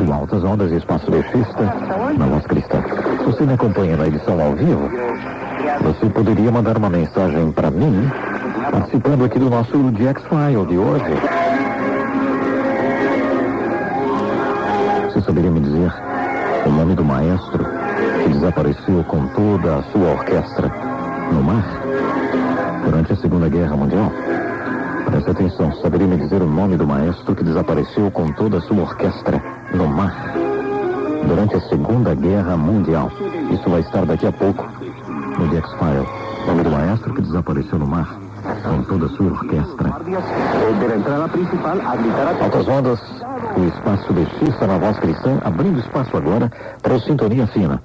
O Altas Ondas e Espaço Lexista, na Voz Cristã. Você me acompanha na edição ao vivo? Você poderia mandar uma mensagem para mim, participando aqui do nosso The X-File de hoje. Você saberia me dizer o nome do maestro que desapareceu com toda a sua orquestra no mar durante a Segunda Guerra Mundial? Preste atenção, saberia me dizer o nome do maestro que desapareceu com toda a sua orquestra no mar durante a Segunda Guerra Mundial? Isso vai estar daqui a pouco no The X-File. O nome do maestro que desapareceu no mar com toda a sua orquestra. Altas Ondas, o Espaço Lexista na Voz Cristã, abrindo espaço agora para o Sintonia Fina.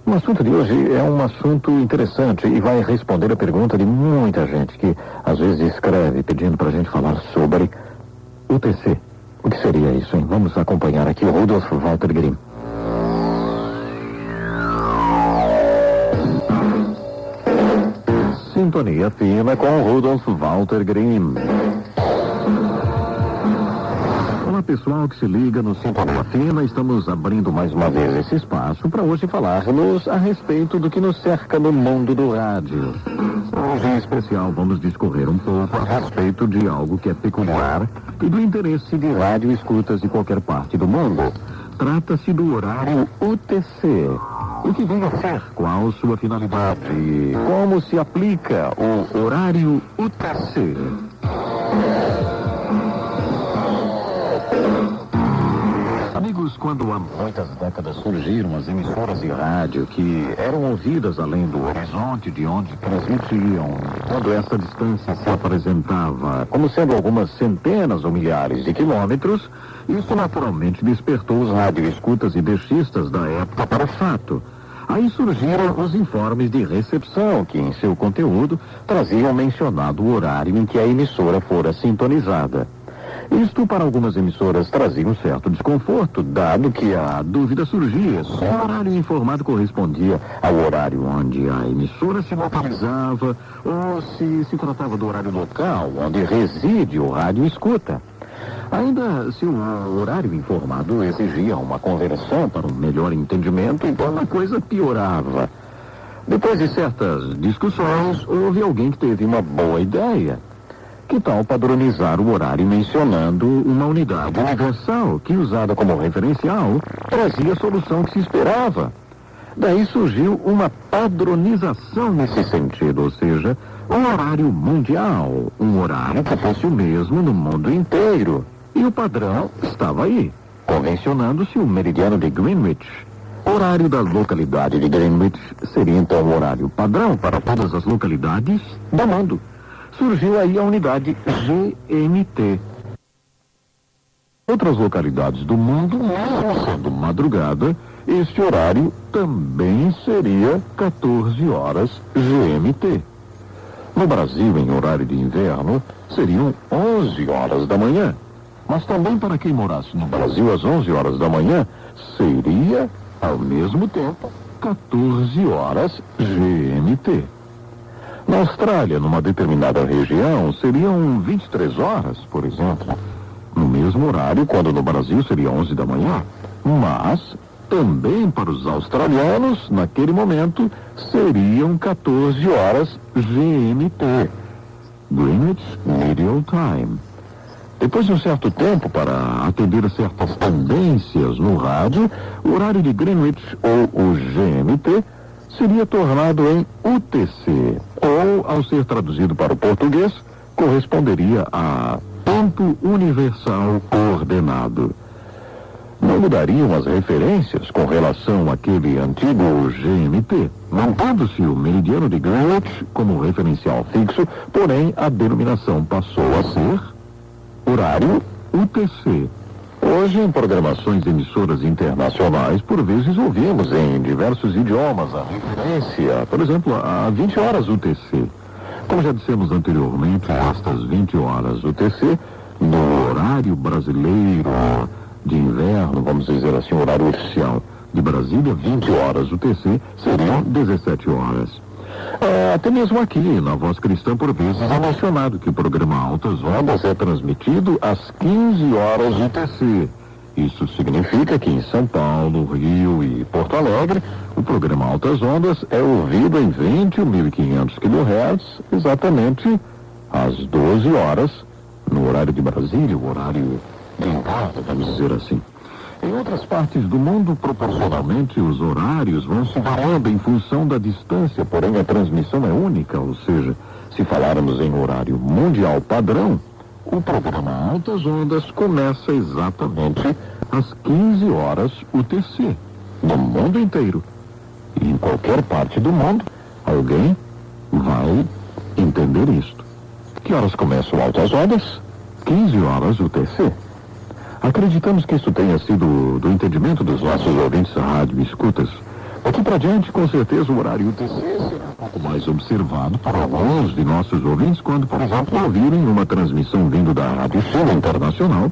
O assunto de hoje é um assunto interessante e vai responder a pergunta de muita gente que às vezes escreve pedindo para a gente falar sobre UTC. O que seria isso, hein? Vamos acompanhar aqui o Rudolf Walter Grimm. Sintonia Fina com o Rudolf Walter Grimm. Olá pessoal que se liga no Sintonia Fina, estamos abrindo mais uma vez esse espaço para hoje falarmos a respeito do que nos cerca no mundo do rádio. Hoje em especial vamos discorrer um pouco a respeito de algo que é peculiar e do interesse de rádio escutas de qualquer parte do mundo. Trata-se do horário UTC. O que vem a ser? Qual sua finalidade? Como se aplica o horário UTC? Amigos, quando há muitas décadas surgiram as emissoras de rádio que eram ouvidas além do horizonte de onde transmitiam, quando essa distância se apresentava como sendo algumas centenas ou milhares de quilômetros, isso naturalmente despertou os radioescutas e deixistas da época para o fato. Aí surgiram os informes de recepção, que em seu conteúdo traziam mencionado o horário em que a emissora fora sintonizada. Isto para algumas emissoras trazia um certo desconforto, dado que a dúvida surgia se o horário informado correspondia ao horário onde a emissora se localizava ou se tratava do horário local onde reside o rádio escuta. Ainda se o horário informado exigia uma conversão para um melhor entendimento, então a coisa piorava. Depois de certas discussões, houve alguém que teve uma boa ideia. Que tal padronizar o horário mencionando uma unidade universal que, usada como referencial, trazia a solução que se esperava? Daí surgiu uma padronização nesse sentido, ou seja, um horário mundial, um horário que fosse o mesmo no mundo inteiro. E o padrão estava aí, convencionando-se o meridiano de Greenwich. O horário da localidade de Greenwich seria então o horário padrão para todas as localidades do mundo. Surgiu aí a unidade GMT. Outras localidades do mundo, mesmo sendo madrugada, este horário também seria 14 horas GMT. No Brasil, em horário de inverno, seriam 11 horas da manhã. Mas também para quem morasse no Brasil às 11 horas da manhã, seria, ao mesmo tempo, 14 horas GMT. Na Austrália, numa determinada região, seriam 23 horas, por exemplo. No mesmo horário, quando no Brasil seria 11 da manhã. Mas, também para os australianos, naquele momento, seriam 14 horas GMT. Greenwich Mean Time. Depois de um certo tempo, para atender a certas tendências no rádio, o horário de Greenwich, ou o GMT, seria tornado em UTC, ou, ao ser traduzido para o português, corresponderia a Tempo Universal Coordenado. Não mudariam as referências com relação àquele antigo GMT, mantendo-se o meridiano de Greenwich como referencial fixo, porém a denominação passou a ser horário UTC. Hoje, em programações de emissoras internacionais, por vezes ouvimos em diversos idiomas a referência, por exemplo, a 20 horas UTC. Como já dissemos anteriormente, estas 20 horas UTC, no horário brasileiro de inverno, vamos dizer assim, o horário oficial de Brasília, 20 horas UTC, seriam 17 horas. Até mesmo aqui, na Voz Cristã, por vezes, é mencionado que o programa Altas Ondas é transmitido às 15 horas UTC. Isso significa que em São Paulo, Rio e Porto Alegre, o programa Altas Ondas é ouvido em 21.500 kHz, exatamente às 12 horas, no horário de Brasília, o horário de casa, vamos dizer assim. Em outras partes do mundo, proporcionalmente, os horários vão se variando em função da distância, porém a transmissão é única, ou seja, se falarmos em horário mundial padrão, o programa Altas Ondas começa exatamente às 15 horas UTC, no mundo inteiro. E em qualquer parte do mundo, alguém vai entender isto. Que horas começa o Altas Ondas? 15 horas UTC. Acreditamos que isso tenha sido do entendimento dos nossos ouvintes da rádio e escutas. Daqui para diante, com certeza, o horário UTC será um pouco mais observado por alguns de nossos ouvintes quando, por exemplo, ouvirem uma transmissão vindo da Rádio Sul Internacional,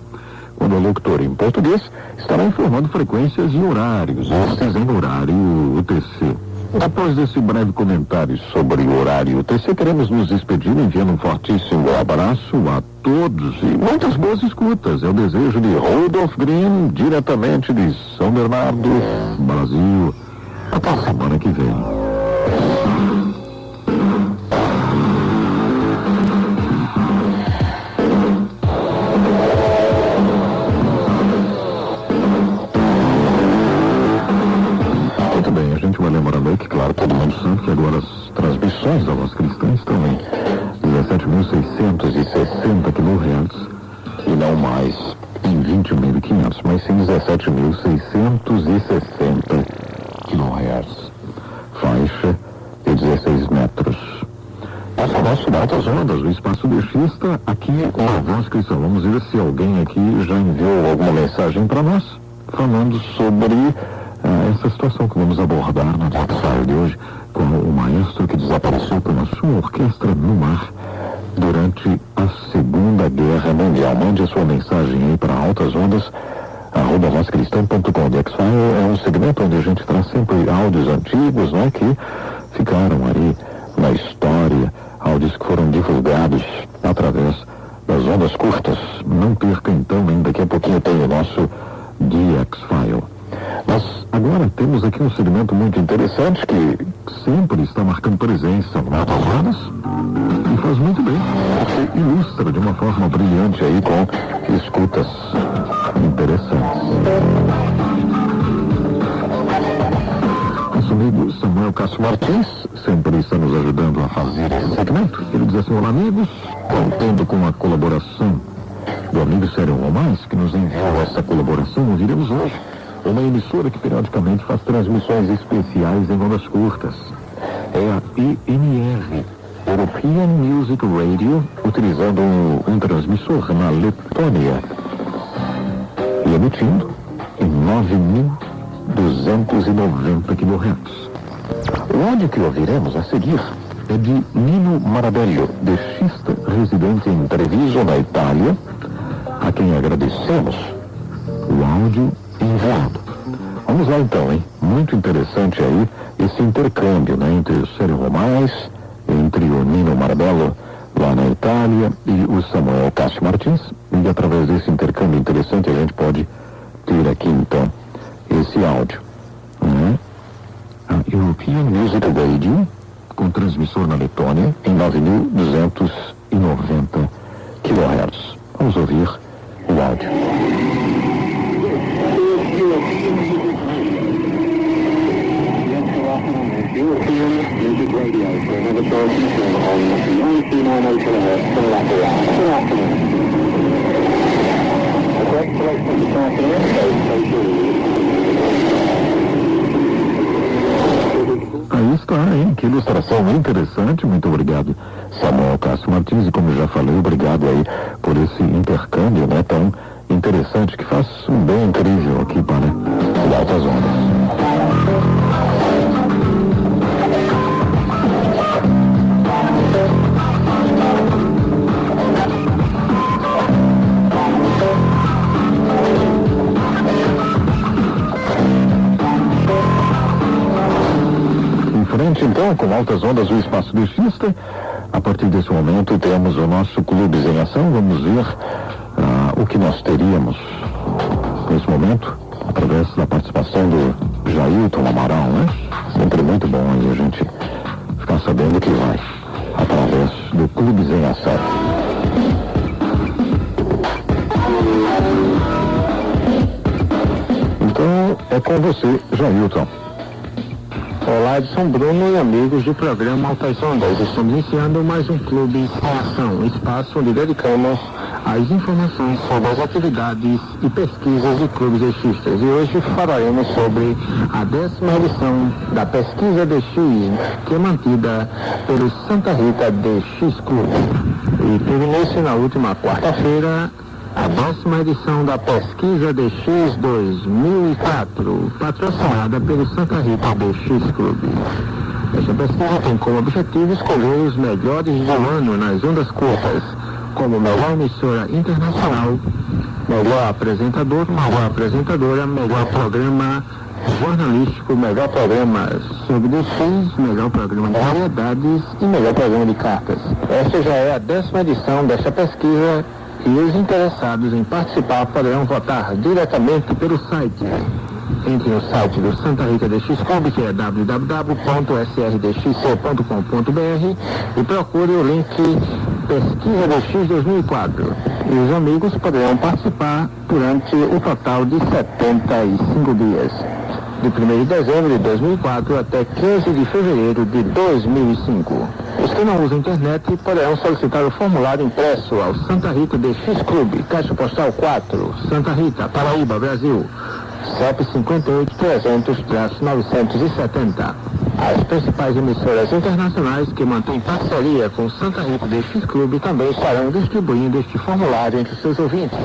quando o locutor em português estará informando frequências e horários, estes em horário UTC. Depois desse breve comentário sobre o horário UTC, queremos nos despedir enviando um fortíssimo abraço a todos e muitas boas escutas. É o desejo de Rudolf Green, diretamente de São Bernardo, Brasil. Até a semana que vem. Muito bem, a gente vai lembrando aí que, claro, todo mundo sabe que agora as transmissões da Voz Cristã estão em 17.660 kHz e não mais em 21.500, mas sim 17.660 kHz, faixa de 16 metros. Esse é o nosso Altas Ondas, o espaço deixista aqui com a Voz Cristã. Vamos ver se alguém aqui já enviou alguma mensagem para nós, falando sobre essa situação que vamos abordar no Jackfire de hoje, com o maestro que desapareceu com a sua orquestra no mar durante a Segunda Guerra Mundial. Mande a sua mensagem aí para Altas Ondas, @vozcristã.com. Jackfire é um segmento onde a gente traz sempre áudios antigos, né, que ficaram aí na história, áudios que foram divulgados através das ondas curtas. Não perca então, ainda daqui a pouquinho tem o nosso DX-File. Nós agora temos aqui um segmento muito interessante que sempre está marcando presença no Altas Ondas e faz muito bem, porque ilustra de uma forma brilhante aí com escutas interessantes. Nosso amigo Samuel Cássio Martins sempre está nos ajudando a fazer esse segmento. Ele diz assim: olá amigos, contando com a colaboração do amigo Sérgio Romais, que nos enviou essa colaboração, ouviremos hoje uma emissora que periodicamente faz transmissões especiais em ondas curtas. É a INR, European Music Radio, utilizando um transmissor na Letônia e emitindo em 9.290 kHz. O áudio que ouviremos a seguir é de Nino Marabello, baixista residente em Treviso, na Itália, a quem agradecemos o áudio enviado. Vamos lá então, hein? Muito interessante aí esse intercâmbio, né, entre o Sérgio Romais, entre o Nino Marabello lá na Itália e o Samuel Cássio Martins, e através desse intercâmbio interessante a gente pode ter aqui então esse áudio, né? A European Music Radio, com transmissor na Letônia em 9.290 kHz. Vamos ouvir o áudio. European Music Radio for another transmission on 990 kHz from Latvia. Good afternoon. A great selection this afternoon, so Aí está, hein? Que ilustração interessante. Muito obrigado, Samuel Cássio Martins, e como eu já falei, obrigado aí por esse intercâmbio, né, tão interessante, que faz um bem incrível aqui para o Altas Ondas. Então, com Altas Ondas, o espaço deixista. A partir desse momento temos o nosso Clubes em Ação. Vamos ver o que nós teríamos nesse momento, através da participação do Jailton Amaral, né? Sempre muito bom aí a gente ficar sabendo que vai, através do Clubes em Ação. Então, é com você, Jailton. Olá, Edson Bruno e amigos do programa Altas Ondas. Estamos iniciando mais um Clube em Ação, um espaço onde dedicamos as informações sobre as atividades e pesquisas de clubes DXistas. E hoje falaremos sobre a 10ª edição da pesquisa DX, que é mantida pelo Santa Rita DX Clube. E teve início na última quarta-feira a 10ª edição da Pesquisa DX 2004, patrocinada pelo Santa Rita DX Clube. Esta pesquisa tem como objetivo escolher os melhores do ano nas ondas curtas, como melhor emissora internacional, melhor apresentador, melhor apresentadora, melhor programa jornalístico, melhor programa sobre DX, melhor programa de variedades e melhor programa de cartas. Esta já é a 10ª edição desta pesquisa. E os interessados em participar poderão votar diretamente pelo site. Entre no site do Santa Rita DX Clube, que é www.srdxc.com.br, e procure o link Pesquisa DX 2004. E os amigos poderão participar durante o total de 75 dias. De 1º de dezembro de 2004 até 15 de fevereiro de 2005. Os que não usam internet poderão solicitar o formulário impresso ao Santa Rita DX Clube, Caixa Postal 4, Santa Rita, Paraíba, Brasil, CEP 58-300-970. As principais emissoras internacionais que mantêm parceria com Santa Rita DX Clube também estarão distribuindo este formulário entre seus ouvintes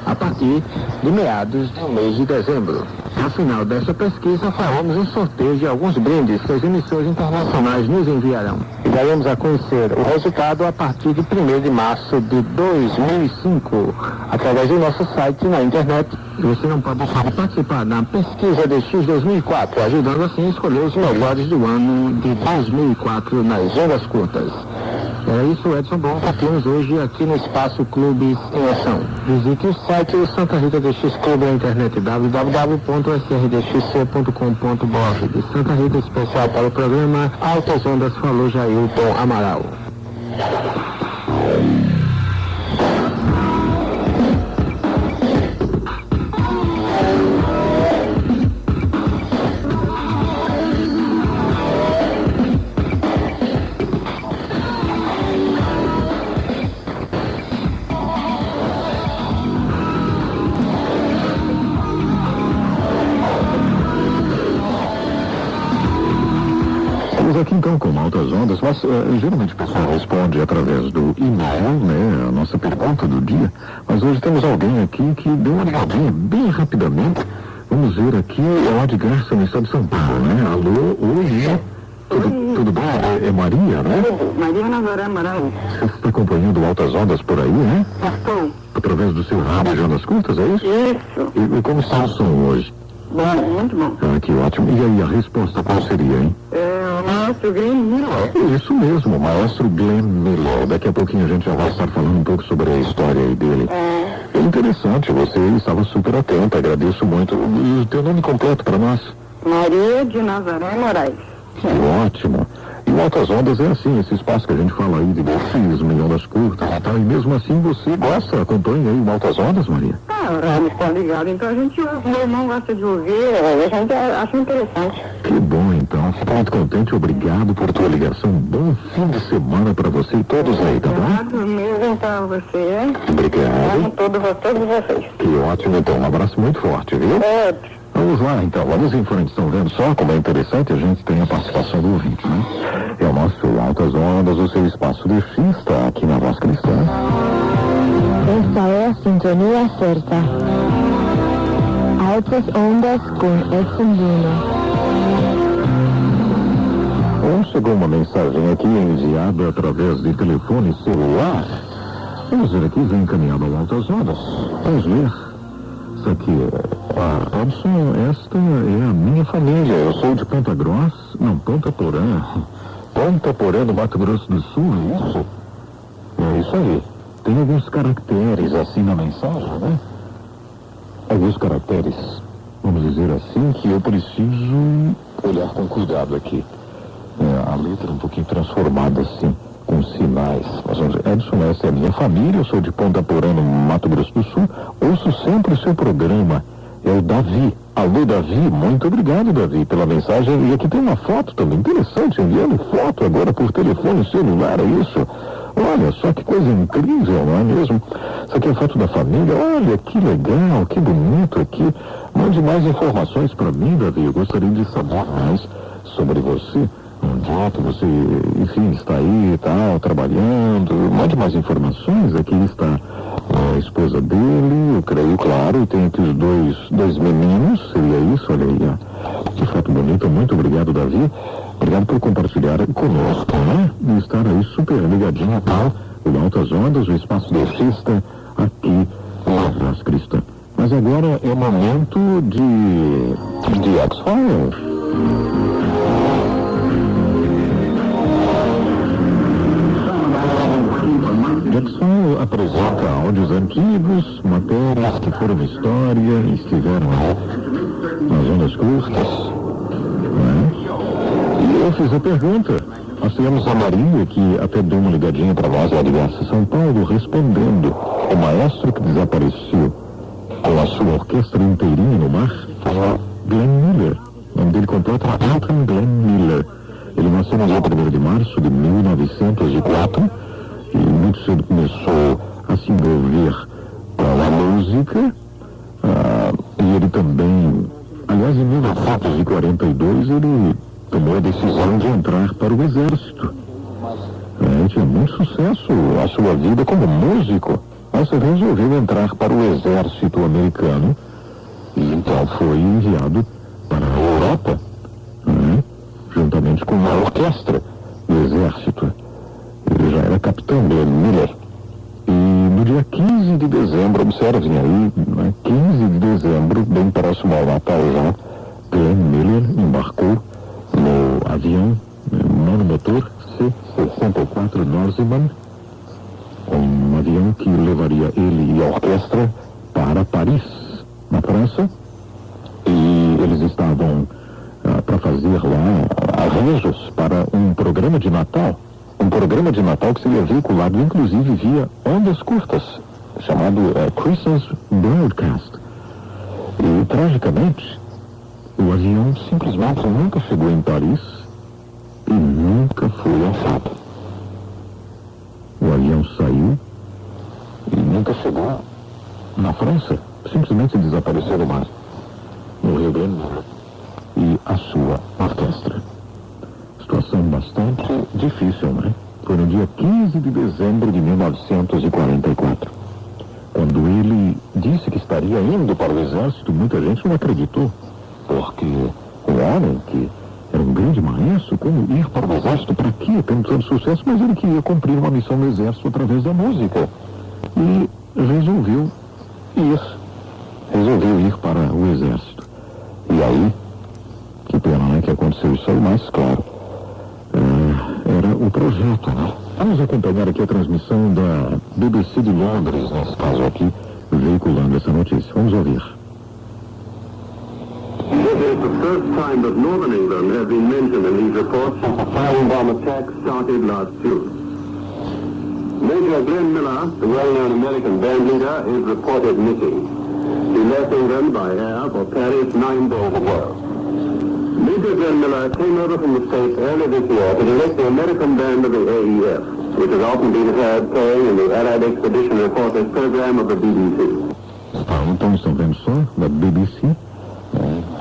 a partir de meados do mês de dezembro. No final desta pesquisa, faremos um sorteio de alguns brindes que as emissoras internacionais nos enviarão. E daremos a conhecer o resultado a partir de 1º de março de 2005, através do nosso site na internet. E você não pode deixar de participar da Pesquisa DX 2004, ajudando assim a escolher os melhores do ano de 2004 nas ondas curtas. É isso, Edson Bom, que temos hoje aqui no Espaço Clubes em Ação. Visite o site do Santa Rita DX Clube na internet, www.srdxc.com.br. De Santa Rita, especial para o programa Altas Ondas, falou Jailton Amaral. Aqui então com Altas Ondas, mas geralmente o pessoal responde através do e-mail, né, a nossa pergunta do dia, mas hoje temos alguém aqui que deu uma ligadinha bem rapidamente. Vamos ver aqui, é o Edgarson, no estado de São Paulo, né? Alô, oi, tudo bem? É Maria, né? Maria Nazaré Amaral. Você está acompanhando Altas Ondas por aí, né? Estou. Através do seu rádio de ondas curtas, é isso? Isso. E como está o som hoje? Bom, muito bom. Ah, que ótimo. E aí, a resposta qual seria, hein? É o maestro Glenn Miller. Isso mesmo, o maestro Glenn Miller. Daqui a pouquinho a gente já vai estar falando um pouco sobre a história aí dele. É interessante, você estava super atento, agradeço muito. O teu nome completo para nós? Maria de Nazaré Moraes. Que ótimo. E o Altas Ondas é assim, esse espaço que a gente fala aí de golfismo, em ondas curtas e tal, e mesmo assim você gosta, acompanha aí o Altas Ondas, Maria? Ah, o rádio está ligado, então a gente ouve, meu irmão gosta de ouvir, a gente acha interessante. Que bom, então, fico muito contente, obrigado por tua ligação, bom fim de semana para você e todos aí, tá bom? Obrigado mesmo para você. Obrigado. Amo todos vocês. Que ótimo, então, um abraço muito forte, viu? Outro. Vamos lá, então, vamos em frente. Estão vendo só como é interessante a gente tem a participação do ouvinte, né? É o nosso Altas Ondas, o seu espaço de xista aqui na Voz Cristã. Esta é a sintonia certa. Altas Ondas com Edson Bruno. Chegou uma mensagem aqui enviada através de telefone celular. Vamos ver aqui, vem encaminhado ao Altas Ondas. Vamos ler. Isso aqui, Edson, esta é a minha família. Eu sou de Ponta Porã, do Mato Grosso do Sul, é isso? É isso aí. Tem alguns caracteres assim na mensagem, né? alguns caracteres, vamos dizer assim, que eu preciso olhar com cuidado aqui. A letra é um pouquinho transformada assim, com sinais. Mas, Edson, essa é a minha família, eu sou de Ponta Porã, no Mato Grosso do Sul, ouço sempre o seu programa. É o Davi. Alô, Davi, muito obrigado, Davi, pela mensagem. E aqui tem uma foto também, interessante, enviando foto agora por telefone celular, é isso? Olha só que coisa incrível, não é mesmo? Essa aqui é a foto da família. Olha, que legal, que bonito aqui. Mande mais informações para mim, Davi. Eu gostaria de saber mais sobre você. Onde é que você, enfim, está aí e tal, trabalhando. Mande mais informações. Aqui está a esposa dele, eu creio, claro. E tem aqui os dois meninos. Seria isso, olha aí, ó. Que foto bonita. Muito obrigado, Davi. Obrigado por compartilhar conosco, né? E estar aí super ligadinho a tal, o Altas Ondas, o Espaço Defista, aqui na Voz Cristã. Mas agora é o momento de X-Files. X-Files apresenta áudios antigos, matérias que foram história e estiveram nas ondas curtas, né? E eu fiz a pergunta. Nós tivemos a Maria, que até deu uma ligadinha para nós lá de Garça, São Paulo, respondendo. O maestro que desapareceu com a sua orquestra inteirinha no mar foi o Glenn Miller. O nome dele completo é Elton Glenn Miller. Ele nasceu no dia 1º de março de 1904 e muito cedo começou a se envolver com a música. E ele também, aliás, em 1942, ele tomou a decisão de entrar para o exército. Tinha muito sucesso a sua vida como músico, mas resolveu entrar para o exército americano e então foi enviado para a Europa, juntamente com uma orquestra do exército. Ele já era capitão Glenn Miller. E no dia 15 de dezembro, observem aí, 15 de dezembro, bem próximo ao Natal já, Glenn Miller embarcou no avião monomotor C-64 Norseman, um avião que levaria ele e a orquestra para Paris, na França, e eles estavam para fazer lá arranjos para um programa de Natal que seria veiculado inclusive via ondas curtas, chamado Christmas Broadcast. E tragicamente o avião simplesmente nunca chegou em Paris e nunca foi achado. O avião saiu e nunca chegou na França. Simplesmente desapareceu no mar. Morreu Glenn Miller e a sua orquestra. Situação bastante difícil, né? Foi no dia 15 de dezembro de 1944. Quando ele disse que estaria indo para o exército, muita gente não acreditou. Porque o homem que era um grande maestro, como ir para o exército, para quê? Tendo tanto sucesso, mas ele queria cumprir uma missão no exército através da música. E resolveu ir para o exército. E aí, que pena, né, que aconteceu isso aí, mas claro, era o projeto, né? Vamos acompanhar aqui a transmissão da BBC de Londres, nesse caso aqui, veiculando essa notícia. Vamos ouvir. This is the first time that Northern England has been mentioned in these reports since the flying bomb attack started last June. Major Glenn Miller, the well-known American band leader, is reported missing. He left England by air for Paris 9 days ago. Major Glenn Miller came over from the States earlier this year to direct the American band of the AEF, which has often been heard playing in the Allied Expeditionary Forces program of the BBC. Então estão vendo só da BBC,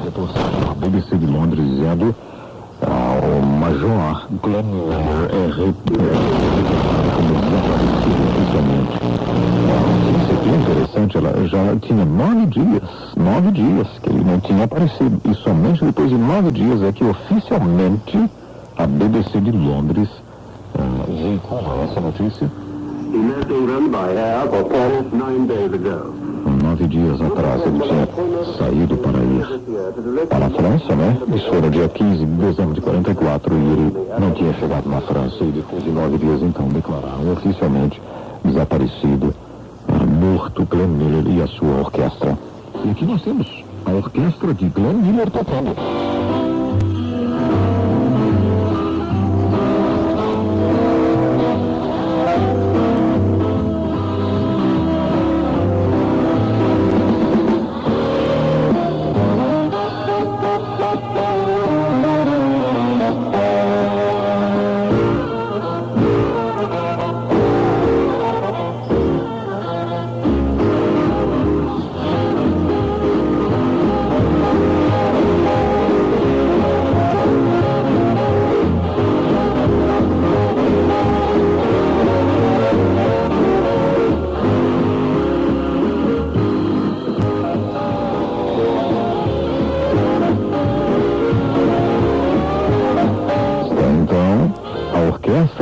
reportagem da BBC de Londres dizendo o Major Glenn Miller é reportado como desaparecido oficialmente. Isso aqui é interessante, ela já tinha 9 dias que ele não tinha aparecido, e somente depois de 9 dias é que oficialmente a BBC de Londres veicula essa notícia. He left England by air for Paris 9 days ago. 9 dias atrás ele tinha saído para ir para a França, né? Isso foi no dia 15 de dezembro de 44 e ele não tinha chegado na França e depois de 9 dias então declararam oficialmente desaparecido, morto Glenn Miller e a sua orquestra. E aqui nós temos a orquestra de Glenn Miller tocando.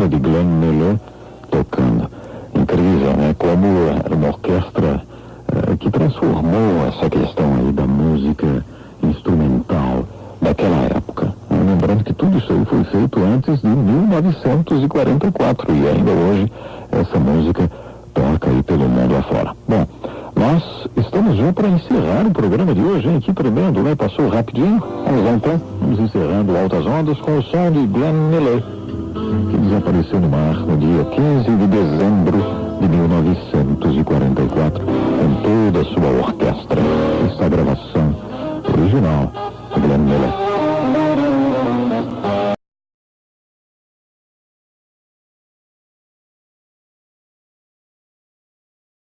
De Glenn Miller tocando. Incrível, né? Como era uma orquestra que transformou essa questão aí da música instrumental daquela época. Lembrando que tudo isso aí foi feito antes de 1944 e ainda hoje essa música toca aí pelo mundo afora. Bom, nós estamos já para encerrar o programa de hoje, hein? Que tremendo, né? Passou rapidinho. Vamos lá então, vamos encerrando Altas Ondas com o som de Glenn Miller, que desapareceu no mar no dia 15 de dezembro de 1944, com toda a sua orquestra. Esta gravação original de Glenn Miller.